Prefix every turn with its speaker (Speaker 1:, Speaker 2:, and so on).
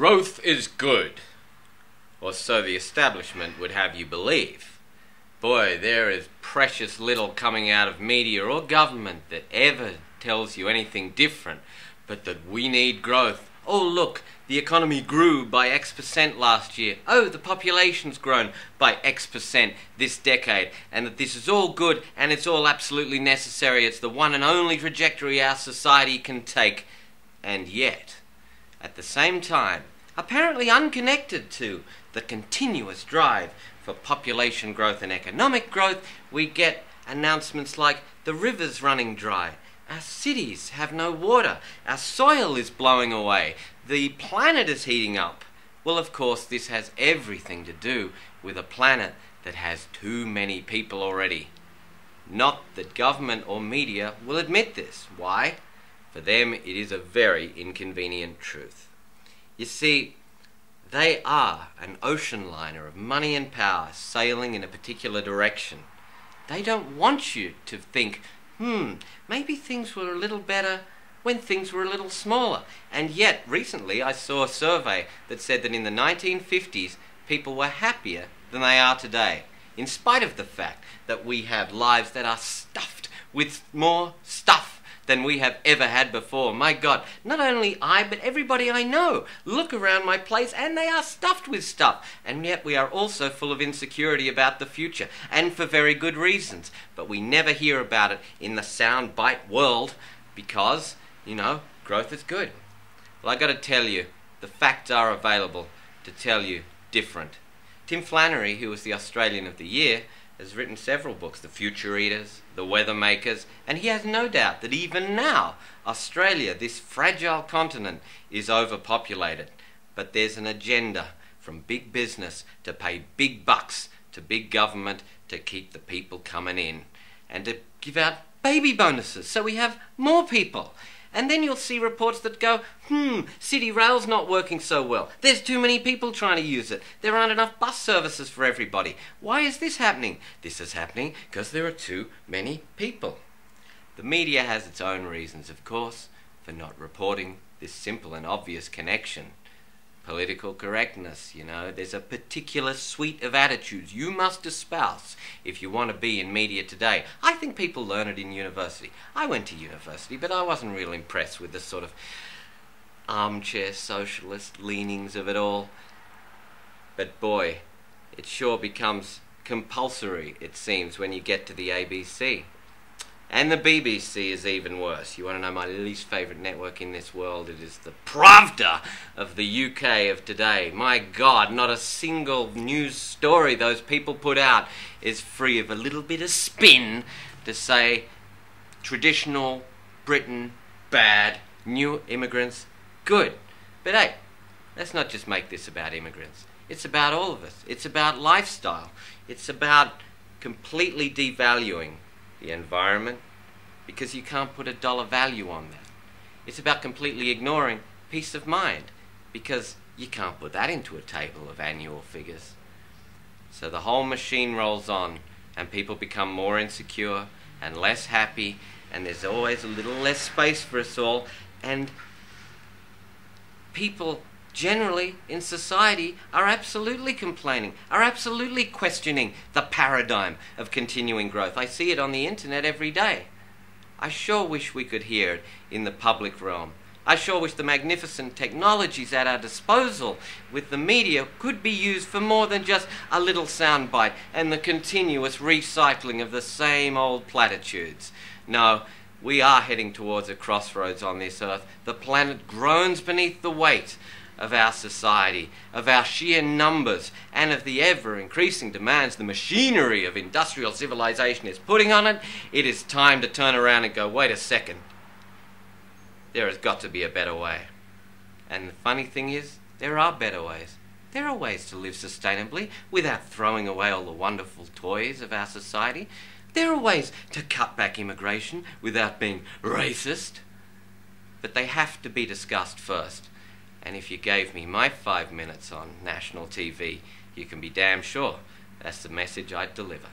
Speaker 1: Growth is good, or so the establishment would have you believe. Boy, there is precious little coming out of media or government that ever tells you anything different, but that we need growth. Oh look, the economy grew by X% last year. Oh, the population's grown by X% this decade, and that this is all good and it's all absolutely necessary. It's the one and only trajectory our society can take. And yet, at the same time, apparently unconnected to the continuous drive for population growth and economic growth, we get announcements like the river's running dry, our cities have no water, our soil is blowing away, the planet is heating up. Well, of course, this has everything to do with a planet that has too many people already. Not that government or media will admit this. Why? For them, it is a very inconvenient truth. You see, they are an ocean liner of money and power sailing in a particular direction. They don't want you to think, maybe things were a little better when things were a little smaller. And yet, recently I saw a survey that said that in the 1950s, people were happier than they are today, in spite of the fact that we have lives that are stuffed with more stuff than we have ever had before. My God, not only I, but everybody I know look around my place and they are stuffed with stuff. And yet we are also full of insecurity about the future, and for very good reasons. But we never hear about it in the soundbite world because, growth is good. Well, I got to tell you, the facts are available to tell you different. Tim Flannery, who was the Australian of the Year, has written several books, The Future Eaters, The Weather Makers, and he has no doubt that even now, Australia, this fragile continent, is overpopulated. But there's an agenda from big business to pay big bucks to big government to keep the people coming in, and to give out baby bonuses so we have more people. And then you'll see reports that go, City Rail's not working so well. There's too many people trying to use it. There aren't enough bus services for everybody. Why is this happening? This is happening because there are too many people. The media has its own reasons, of course, for not reporting this simple and obvious connection. Political correctness, there's a particular suite of attitudes you must espouse if you want to be in media today. I think people learn it in university. I went to university, but I wasn't real impressed with the sort of armchair socialist leanings of it all. But boy, it sure becomes compulsory, it seems, when you get to the ABC. And the BBC is even worse. You want to know my least favourite network in this world? It is the Pravda of the UK of today. My God, not a single news story those people put out is free of a little bit of spin to say traditional Britain bad, new immigrants good. But hey, let's not just make this about immigrants. It's about all of us. It's about lifestyle. It's about completely devaluing the environment, because you can't put a dollar value on that. It's about completely ignoring peace of mind, because you can't put that into a table of annual figures. So the whole machine rolls on, and people become more insecure and less happy, and there's always a little less space for us all, and people generally in society are absolutely complaining, are absolutely questioning the paradigm of continuing growth. I see it on the internet every day. I sure wish we could hear it in the public realm. I sure wish the magnificent technologies at our disposal with the media could be used for more than just a little soundbite and the continuous recycling of the same old platitudes. No, we are heading towards a crossroads on this earth. The planet groans beneath the weight of our society, of our sheer numbers, and of the ever-increasing demands the machinery of industrial civilization is putting on it. It is time to turn around and go, wait a second, there has got to be a better way. And the funny thing is, there are better ways. There are ways to live sustainably without throwing away all the wonderful toys of our society. There are ways to cut back immigration without being racist. But they have to be discussed first. And if you gave me my 5 minutes on national TV, you can be damn sure that's the message I'd deliver.